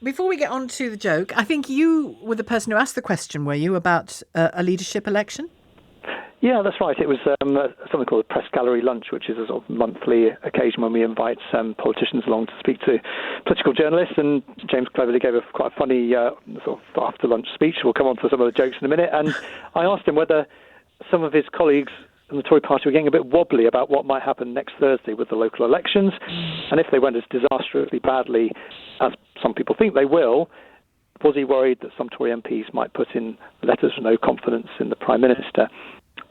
before we get on to the joke, I think you were the person who asked the question, were you, about a leadership election? Yeah, that's right. It was something called a press gallery lunch, which is a sort of monthly occasion when we invite politicians along to speak to political journalists. And James Cleverly gave quite a funny sort of after-lunch speech. We'll come on to some of the jokes in a minute. And I asked him whether some of his colleagues in the Tory party were getting a bit wobbly about what might happen next Thursday with the local elections. And if they went as disastrously badly as some people think they will, was he worried that some Tory MPs might put in letters of no confidence in the Prime Minister?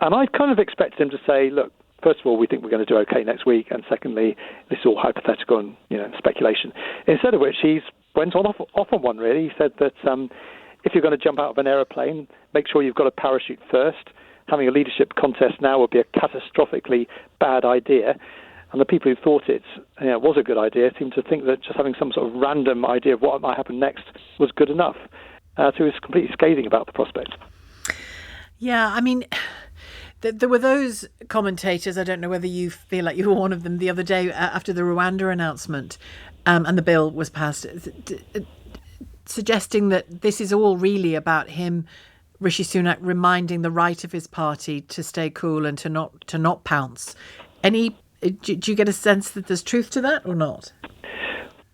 And I kind of expected him to say, look, first of all, we think we're going to do okay next week. And secondly, this is all hypothetical and speculation. Instead of which, he went off on one, really. He said that if you're going to jump out of an aeroplane, make sure you've got a parachute first. Having a leadership contest now would be a catastrophically bad idea. And the people who thought it was a good idea seemed to think that just having some sort of random idea of what might happen next was good enough. So he was completely scathing about the prospect. Yeah, I mean, there were those commentators, I don't know whether you feel like you were one of them, the other day after the Rwanda announcement and the bill was passed, suggesting that this is all really about him, Rishi Sunak, reminding the right of his party to stay cool and to not pounce. Do you get a sense that there's truth to that or not?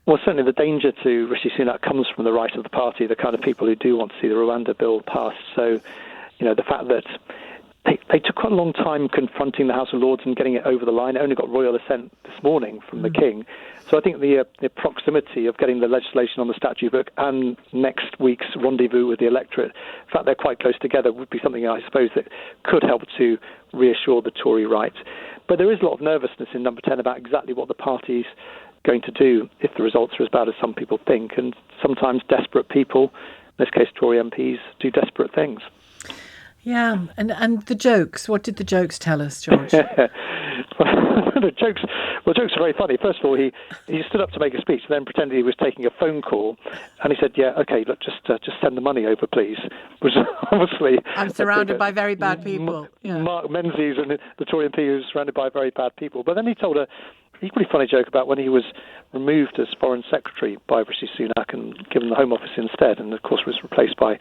Well, certainly the danger to Rishi Sunak comes from the right of the party, the kind of people who do want to see the Rwanda bill passed. So, the fact that they took quite a long time confronting the House of Lords and getting it over the line. It only got royal assent this morning from the King. So I think the proximity of getting the legislation on the statute book and next week's rendezvous with the electorate, the fact they're quite close together, would be something I suppose that could help to reassure the Tory right. But there is a lot of nervousness in Number 10 about exactly what the party's going to do if the results are as bad as some people think. And sometimes desperate people, in this case Tory MPs, do desperate things. Yeah, and the jokes. What did the jokes tell us, George? The jokes are very funny. First of all, he stood up to make a speech, and then pretended he was taking a phone call, and he said, "Yeah, okay, look, just send the money over, please." Which obviously, I'm surrounded by very bad people. Yeah. Mark Menzies and the Tory MP who's surrounded by very bad people. But then he told a equally funny joke about when he was removed as Foreign Secretary by Rishi Sunak and given the Home Office instead, and of course was replaced by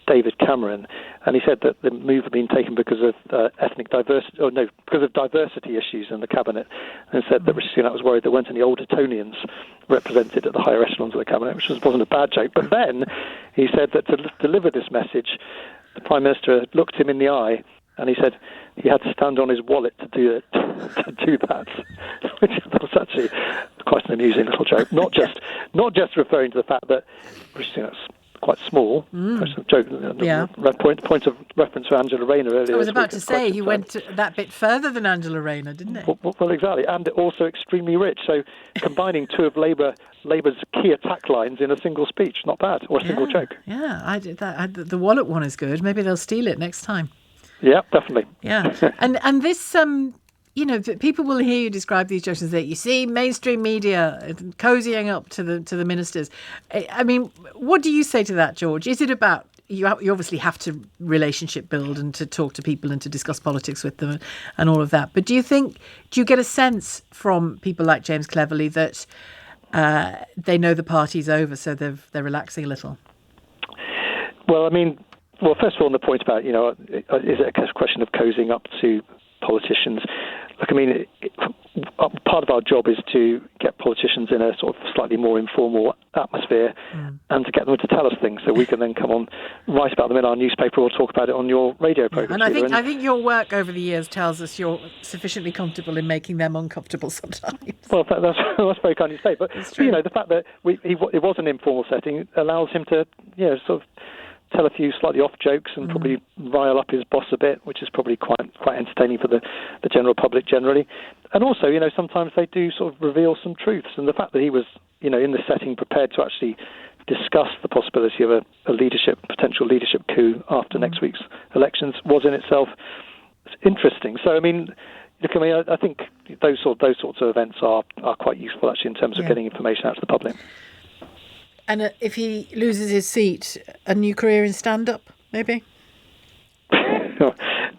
David Cameron, and he said that the move had been taken because of because of diversity issues in the cabinet, and said that Rishi Sunak was worried there weren't any old Etonians represented at the higher echelons of the cabinet, which wasn't a bad joke. But then he said that to deliver this message, the Prime Minister looked him in the eye, and he said he had to stand on his wallet to do that, which was actually quite an amusing little joke. Not just referring to the fact that Rishi Sunak's quite small. Joke, point of reference to Angela Rayner earlier. I was about to say he went that bit further than Angela Rayner, didn't he? Well, exactly, and also extremely rich. So combining two of Labour's key attack lines in a single speech, not bad, or a single joke. Yeah, I did that. The wallet one is good. Maybe they'll steal it next time. Yeah, definitely. Yeah, and this people will hear you describe these jokes and say, you see, mainstream media cozying up to the ministers. I mean, what do you say to that, George? Is it about, you obviously have to relationship build and to talk to people and to discuss politics with them and all of that. But do you get a sense from people like James Cleverly that they know the party's over, so they're relaxing a little? Well, first of all, on the point about, is it a question of cozying up to politicians? Look, part of our job is to get politicians in a sort of slightly more informal atmosphere and to get them to tell us things so we can then come on, write about them in our newspaper or talk about it on your radio programme. And I think your work over the years tells us you're sufficiently comfortable in making them uncomfortable sometimes. Well, that's very kind of you to say. But, the fact that it was an informal setting allows him to, sort of tell a few slightly off jokes and probably rile up his boss a bit, which is probably quite entertaining for the general public generally. And also, sometimes they do sort of reveal some truths. And the fact that he was, in this setting prepared to actually discuss the possibility of a potential leadership coup after next week's elections was in itself interesting. So, I think those sorts of events are quite useful actually in terms of getting information out to the public. And if he loses his seat, a new career in stand-up, maybe?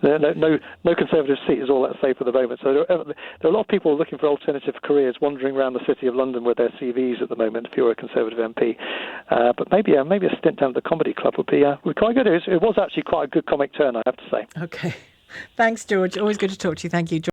no Conservative seat is all that's safe at the moment. So there are a lot of people looking for alternative careers wandering around the city of London with their CVs at the moment if you're a Conservative MP. But maybe a stint down at the comedy club would be quite good. It was actually quite a good comic turn, I have to say. Okay. Thanks, George. Always good to talk to you. Thank you, George.